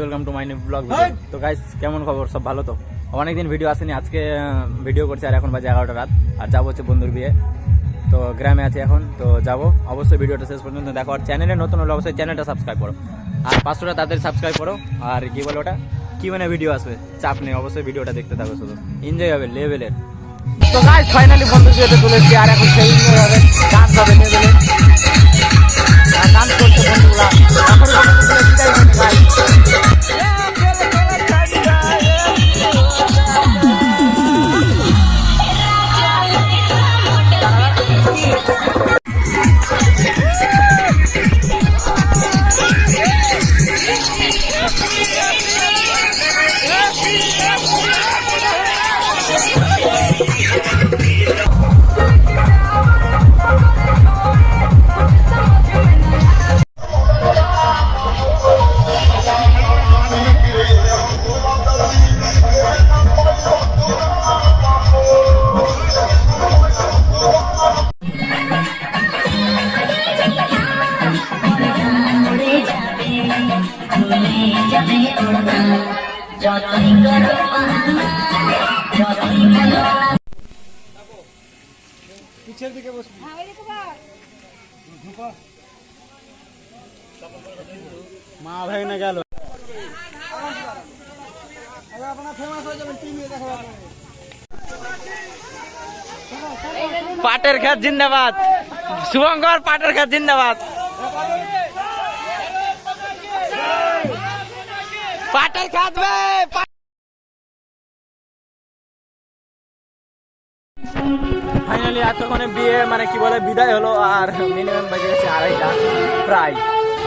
Welcome to my new blog video. তো guys কেমন খবর, সব ভালো তো? অনেকদিন ভিডিও আসেনি, আজকে ভিডিও করছি আর এখন বাজে 11টা রাত আর যাবো হচ্ছে বন্ধুর বিয়ে। তো গ্রামে আছি এখন, তো যাবো। অবশ্যই ভিডিওটা শেষ পর্যন্ত দেখো, আর চ্যানেলে নতুন হলে অবশ্যই চ্যানেলটা সাবস্ক্রাইব করো আর 500টা তাদের সাবস্ক্রাইব করো। আর কি বলে ওটা, কি মানে ভিডিও আসবে, চাপ নেই, অবশ্যই ভিডিওটা দেখতে থাকো, শুধু এনজয় হবে লেভেলের। তো গাইস ফাইনালি বন্ধুর বিয়েতে চলেছি আর এখন সেই এনজয় হবে, ডান্স হবে লেভেলের। ডান্স করছে বন্ধুগুলা পিছের দিকে বসবি। মা ভাই না গেল, পাটের খেত জিন্দাবাদ, শুভঙ্কর পাটের খেত জিন্দাবাদ, পাটের খেত। ফাইনালি এতক্ষণে বিয়ে মানে কি বলে বিদায় হলো আর মিনিমাম বাজে গেছে 2:30 প্রায়।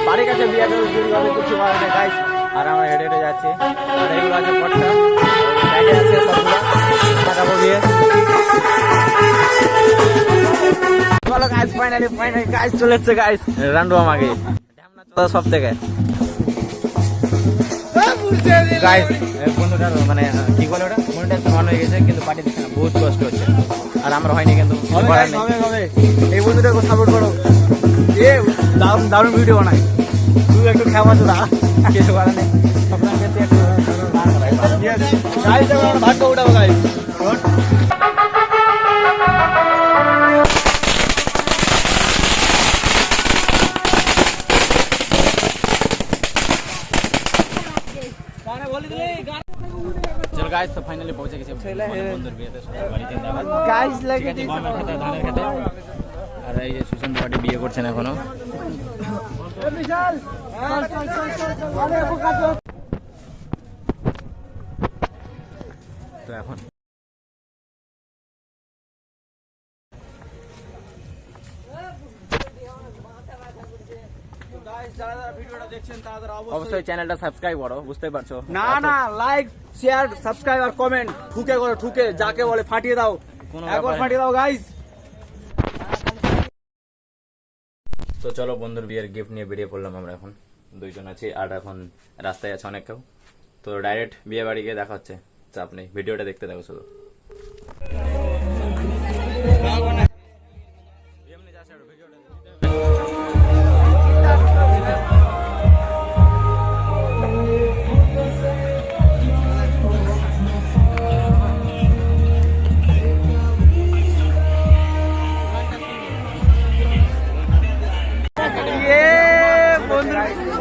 বাড়ির কাছে বিয়ে দেরি হবে, কিছু বলে না গাইস। আর আমরা হেঁটে হেঁটে যাচ্ছি আর এগুলো আছে পটটা, ব্যাগে আছে সবগুলো টাকাবো বিয়ে। চলো গাইস, ফাইনালি গাইস চলে এসছে গাইস, রান্ডু আমাকে সব থেকে গাইস বন্ধুটার মানে কি বলে ওটা মনিটাইজেশন অন হয়ে গেছে, কিন্তু পার্টি দিচ্ছে না, বহুত কষ্ট হচ্ছে। আর আমরা হয়নি, কিন্তু এই বন্ধুটাকে সাপোর্ট করো, এ দারুণ দারুণ ভিডিও বানায়, তুই একটু খেবা তো কিছু করার নেই। ভাগ্য উঠাবো গাইস। চল গাইস, তো ফাইনালি পৌঁছে গেছে বন্ধুর বিয়েতে, বাড়িতে গাইস লাগে গমের খেতে, ধানের খেতে। আর এই যে সুশান্ত পার্টি বিয়ে করছেন এখনো। তো এখন অবশ্যই চ্যানেলটা সাবস্ক্রাইব করো, বুঝতে পারছো না? না লাইক শেয়ার সাবস্ক্রাইব আর কমেন্ট ঠুকে করো, ঠুকে যাকে বলে ফাটিয়ে দাও, একবার ফাটিয়ে দাও গাইস। তো চলো বন্ধুর বিয়ের গিফট নিয়ে বেরিয়ে পড়লাম আমরা, এখন দুইজন আছি আর এখন রাস্তায় আছে অনেক কেউ। তো ডাইরেক্ট বিয়ে বাড়ি গিয়ে দেখা হচ্ছে, চাপ নেই, ভিডিওটা দেখতে থাকো শুধু।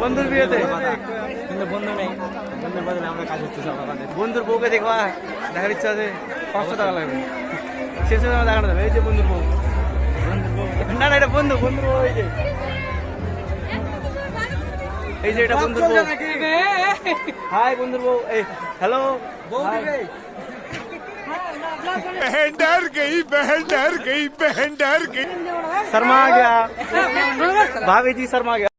বন্ধুর বিয়েতে কিন্তু বন্ধু নেই, বন্ধুর বদলে আমরা কাজ করছি সব আমাদের। বন্ধুর বউকে দেখবা, দেখার ইচ্ছা আছে, 500 টাকা লাগবে, শেষে দেখানো যাবে। এই যে বন্ধুর বউ, না না এটা বন্ধুর বউ, এই যে এটা বন্ধুর বউ। হাই বন্ধুর বউ, এই হ্যালো बहन डर गई, बहन डर गई, बहन डर गई, शर्मा गया भाभी जी, शर्मा गया।